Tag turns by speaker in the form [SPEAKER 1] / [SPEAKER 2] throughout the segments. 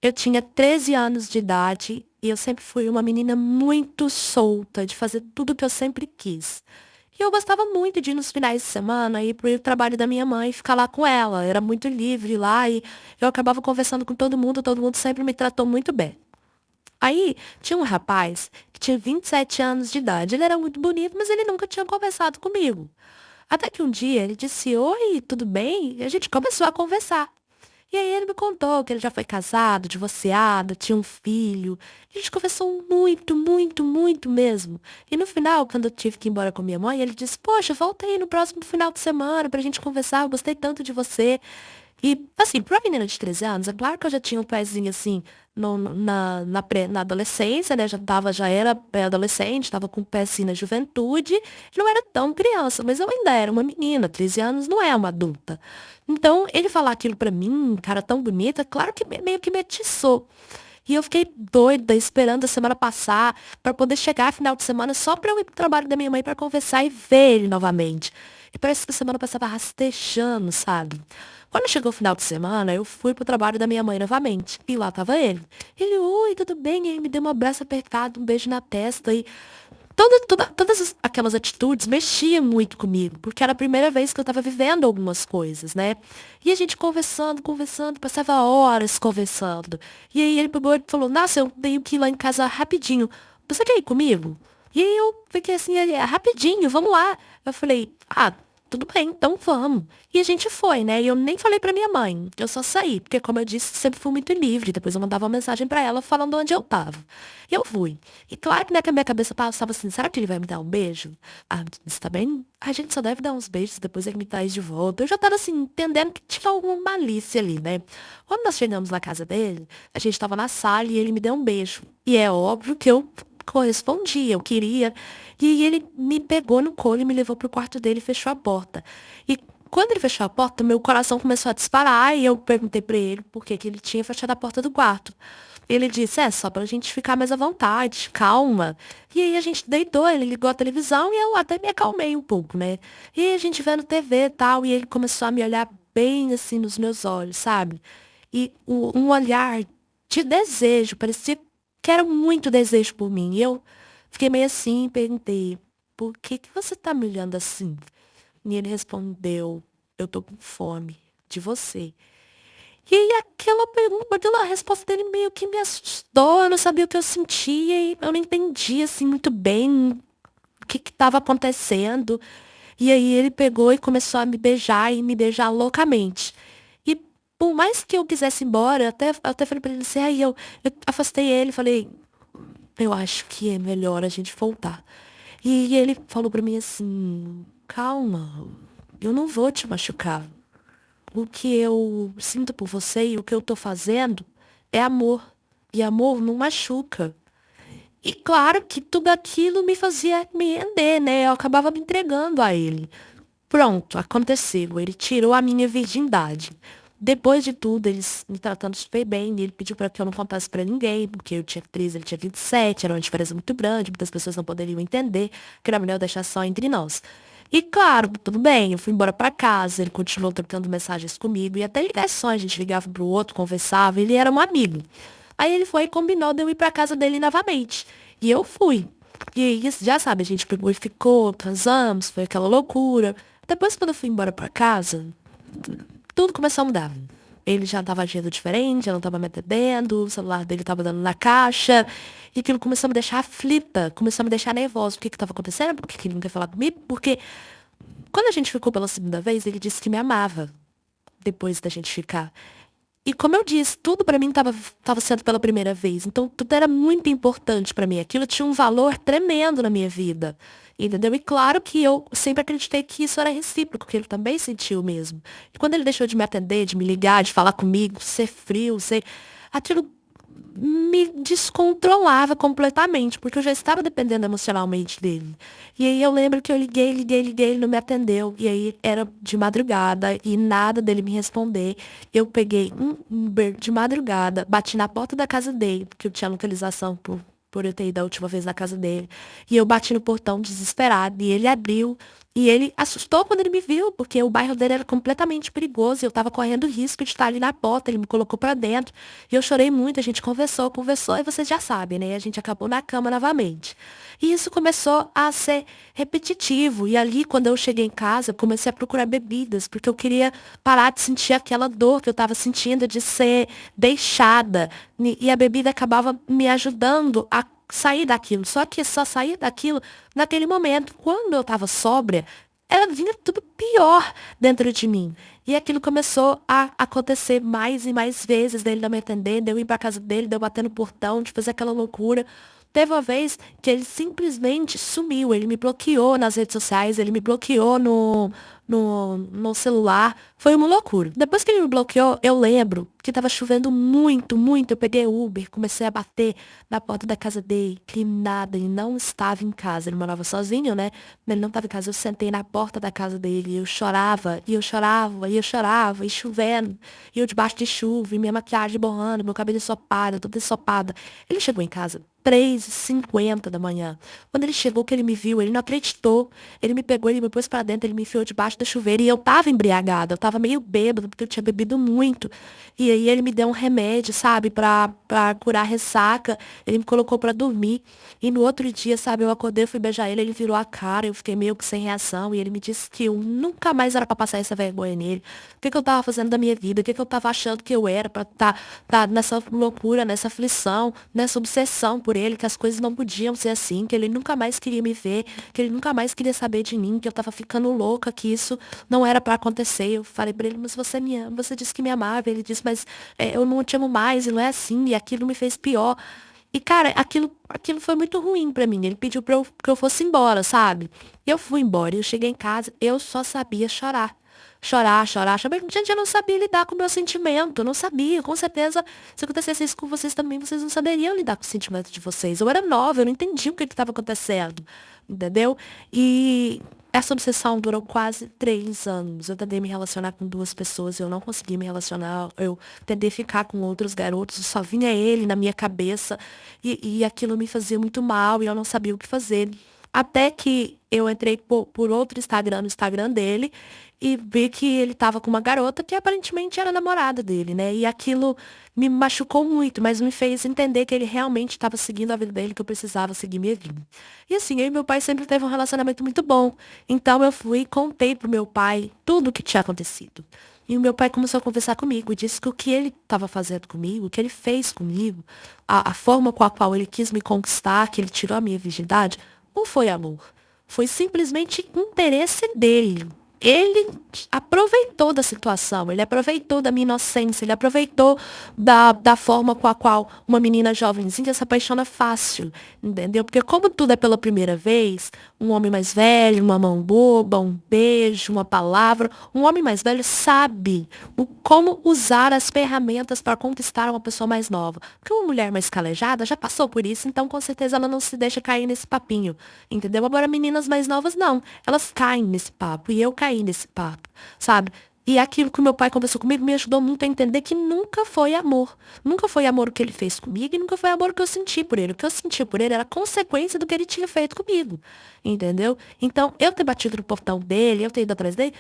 [SPEAKER 1] Eu tinha 13 anos de idade e eu sempre fui uma menina muito solta, de fazer tudo que eu sempre quis. E eu gostava muito de ir nos finais de semana, ir pro trabalho da minha mãe e ficar lá com ela. Era muito livre lá e eu acabava conversando com todo mundo sempre me tratou muito bem. Aí tinha um rapaz que tinha 27 anos de idade. Ele era muito bonito, mas ele nunca tinha conversado comigo. Até que um dia ele disse: Oi, tudo bem? E a gente começou a conversar. E aí ele me contou que ele já foi casado, divorciado, tinha um filho. A gente conversou muito, muito, muito mesmo. E no final, quando eu tive que ir embora com minha mãe, ele disse: Poxa, volta aí no próximo final de semana pra gente conversar, eu gostei tanto de você. E, assim, pra uma menina de 13 anos, é claro que eu já tinha um pezinho, assim, na adolescência, né? Já era pré-adolescente, tava com um pé, assim, na juventude. Não era tão criança, mas eu ainda era uma menina. 13 anos não é uma adulta. Então, ele falar aquilo pra mim, cara tão bonita, claro que meio que me atiçou. E eu fiquei doida, esperando a semana passar, pra poder chegar final de semana, só pra eu ir pro trabalho da minha mãe pra conversar e ver ele novamente. E parece que a semana passava rastejando, sabe? Quando chegou o final de semana, eu fui pro trabalho da minha mãe novamente. E lá tava ele. Ele, oi, tudo bem? E aí me deu um abraço apertado, um beijo na testa. E todas aquelas atitudes mexiam muito comigo, porque era a primeira vez que eu tava vivendo algumas coisas, né? E a gente conversando, conversando, passava horas conversando. E aí ele pegou e falou: Nossa, eu tenho que ir lá em casa rapidinho. Você quer ir comigo? E aí eu fiquei assim, ele, rapidinho, vamos lá. Eu falei: Ah, tudo bem, então vamos. E a gente foi, né? E eu nem falei pra minha mãe. Eu só saí, porque como eu disse, sempre fui muito livre. Depois eu mandava uma mensagem pra ela falando onde eu tava. E eu fui. E claro que na minha cabeça passava assim, será que ele vai me dar um beijo? Ah, isso tá bem? A gente só deve dar uns beijos, depois ele me traz de volta. Eu já tava assim, entendendo que tinha alguma malícia ali, né? Quando nós chegamos na casa dele, a gente tava na sala e ele me deu um beijo. E é óbvio que eu correspondi, eu queria. E ele me pegou no colo e me levou pro quarto dele e fechou a porta. E quando ele fechou a porta, meu coração começou a disparar e eu perguntei pra ele por que que ele tinha fechado a porta do quarto. Ele disse, só pra gente ficar mais à vontade, calma. E aí a gente deitou, ele ligou a televisão e eu até me acalmei um pouco, né? E aí a gente vendo TV e tal, e ele começou a me olhar bem assim nos meus olhos, sabe? E um olhar de desejo, parecia que era muito desejo por mim. E eu fiquei meio assim, perguntei, por que que você tá me olhando assim? E ele respondeu, eu tô com fome de você. E aí aquela pergunta, aquela resposta dele meio que me assustou, eu não sabia o que eu sentia e eu não entendia assim muito bem o que estava acontecendo. E aí ele pegou e começou a me beijar e me beijar loucamente. E por mais que eu quisesse ir embora, eu até falei pra ele assim, aí eu afastei ele, falei, eu acho que é melhor a gente voltar. E ele falou pra mim assim, calma, eu não vou te machucar. O que eu sinto por você e o que eu tô fazendo é amor. E amor não machuca. E claro que tudo aquilo me fazia me render, né? Eu acabava me entregando a ele. Pronto, aconteceu. Ele tirou a minha virgindade. Depois de tudo, eles me tratando super bem. Ele pediu para que eu não contasse para ninguém, porque eu tinha 13, ele tinha 27, era uma diferença muito grande, muitas pessoas não poderiam entender, que era melhor eu deixar só entre nós. E claro, tudo bem, eu fui embora para casa, ele continuou trocando mensagens comigo, e até ligações, a gente ligava pro outro, conversava, ele era um amigo. Aí ele foi e combinou de eu ir pra casa dele novamente. E eu fui. E aí, já sabe, a gente pegou e ficou, casamos, foi aquela loucura. Depois, quando eu fui embora pra casa, tudo começou a mudar. Ele já tava agindo diferente, já não tava me atendendo, o celular dele tava dando na caixa. E aquilo começou a me deixar aflita, começou a me deixar nervosa. O que que tava acontecendo? Por que que ele não quer falar comigo? Porque quando a gente ficou pela segunda vez, ele disse que me amava. Depois da gente ficar. E como eu disse, tudo pra mim tava sendo pela primeira vez. Então tudo era muito importante pra mim. Aquilo tinha um valor tremendo na minha vida. Entendeu? E claro que eu sempre acreditei que isso era recíproco, que ele também sentiu mesmo. E quando ele deixou de me atender, de me ligar, de falar comigo, ser frio, ser. Aquilo me descontrolava completamente, porque eu já estava dependendo emocionalmente dele. E aí eu lembro que eu liguei, ele não me atendeu. E aí era de madrugada e nada dele me responder. Eu peguei um Uber de madrugada, bati na porta da casa dele, porque eu tinha localização por eu ter ido a última vez na casa dele. E eu bati no portão desesperado e ele abriu. E ele assustou quando ele me viu, porque o bairro dele era completamente perigoso, e eu estava correndo risco de estar ali na porta, ele me colocou pra dentro, e eu chorei muito, a gente conversou, conversou, e vocês já sabem, né? A gente acabou na cama novamente. E isso começou a ser repetitivo, e ali, quando eu cheguei em casa, eu comecei a procurar bebidas, porque eu queria parar de sentir aquela dor que eu estava sentindo de ser deixada, e a bebida acabava me ajudando a sair daquilo. Só que só sair daquilo naquele momento. Quando eu estava sóbria, era vinha tudo pior dentro de mim. E aquilo começou a acontecer mais e mais vezes, dele não me atender, de eu ir pra casa dele, de eu bater no portão, de fazer aquela loucura. Teve uma vez que ele simplesmente sumiu, ele me bloqueou nas redes sociais, ele me bloqueou no celular. Foi uma loucura. Depois que ele me bloqueou, eu lembro que tava chovendo muito, muito. Eu peguei Uber, comecei a bater na porta da casa dele, que nada, ele não estava em casa. Ele morava sozinho, né? Ele não estava em casa. Eu sentei na porta da casa dele, e eu chorava, e eu chorava, e eu chorava, e chovendo, e eu debaixo de chuva, e minha maquiagem borrando, meu cabelo ensopado, toda ensopada. Ele chegou em casa 3h50 da manhã. Quando ele chegou, que ele me viu, ele não acreditou. Ele me pegou, ele me pôs pra dentro, ele me enfiou debaixo da chuveira. E eu tava embriagada, eu tava meio bêbada, porque eu tinha bebido muito. E aí ele me deu um remédio, sabe, pra curar a ressaca. Ele me colocou pra dormir. E no outro dia, sabe, eu acordei, fui beijar ele, ele virou a cara, eu fiquei meio que sem reação. E ele me disse que eu nunca mais era pra passar essa vergonha nele. O que que eu tava fazendo da minha vida? O que que eu tava achando que eu era pra tá nessa loucura, nessa aflição, nessa obsessão por ele, que as coisas não podiam ser assim, que ele nunca mais queria me ver, que ele nunca mais queria saber de mim, que eu tava ficando louca, que isso não era pra acontecer. Eu falei pra ele, mas você me ama, você disse que me amava. Ele disse, mas eu não te amo mais, e não é assim, e aquilo me fez pior. E, cara, aquilo foi muito ruim pra mim. Ele pediu que eu fosse embora, sabe? Eu fui embora, eu cheguei em casa, eu só sabia chorar. Chorar, chorar, chorar. Gente, eu não sabia lidar com o meu sentimento. Eu não sabia. Com certeza, se acontecesse isso com vocês também, vocês não saberiam lidar com o sentimento de vocês. Eu era nova, eu não entendi o que estava acontecendo. Entendeu? E essa obsessão durou quase 3 anos. Eu tentei me relacionar com duas pessoas, eu não consegui me relacionar. Eu tentei ficar com outros garotos, só vinha ele na minha cabeça. E aquilo me fazia muito mal e eu não sabia o que fazer. Até que eu entrei por outro Instagram, no Instagram dele, e vi que ele tava com uma garota que aparentemente era namorada dele, né? E aquilo me machucou muito, mas me fez entender que ele realmente estava seguindo a vida dele, que eu precisava seguir minha vida. E assim, eu e meu pai sempre teve um relacionamento muito bom. Então eu fui e contei pro meu pai tudo o que tinha acontecido. E o meu pai começou a conversar comigo e disse que o que ele estava fazendo comigo, o que ele fez comigo, a forma com a qual ele quis me conquistar, que ele tirou a minha virgindade, não foi amor. Foi simplesmente interesse dele. Ele aproveitou da situação, ele aproveitou da minha inocência, ele aproveitou da forma com a qual uma menina jovenzinha se apaixona fácil, entendeu? Porque como tudo é pela primeira vez, um homem mais velho, uma mão boba, um beijo, uma palavra, um homem mais velho sabe como usar as ferramentas para conquistar uma pessoa mais nova. Porque uma mulher mais calejada já passou por isso, então com certeza ela não se deixa cair nesse papinho, entendeu? Agora meninas mais novas não, elas caem nesse papo e eu caí nesse papo, sabe? E aquilo que o meu pai conversou comigo me ajudou muito a entender que nunca foi amor. Nunca foi amor o que ele fez comigo e nunca foi amor o que eu senti por ele. O que eu senti por ele era consequência do que ele tinha feito comigo. Entendeu? Então, eu ter batido no portão dele, eu ter ido atrás dele,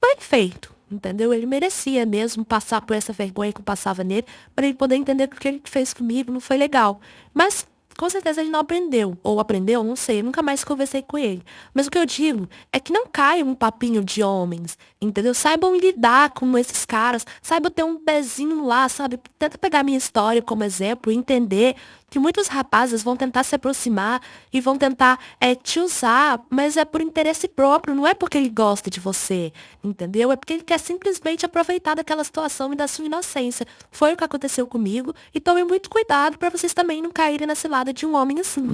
[SPEAKER 1] foi feito. Entendeu? Ele merecia mesmo passar por essa vergonha que eu passava nele, para ele poder entender que o que ele fez comigo não foi legal. Mas com certeza ele não aprendeu. Ou aprendeu, não sei. Eu nunca mais conversei com ele. Mas o que eu digo é que não caia um papinho de homens. Entendeu? Saibam lidar com esses caras. Saibam ter um pezinho lá, sabe? Tenta pegar minha história como exemplo e entender que muitos rapazes vão tentar se aproximar e vão tentar te usar, mas é por interesse próprio, não é porque ele gosta de você, entendeu? É porque ele quer simplesmente aproveitar daquela situação e da sua inocência. Foi o que aconteceu comigo e tome muito cuidado para vocês também não caírem na cilada de um homem assim.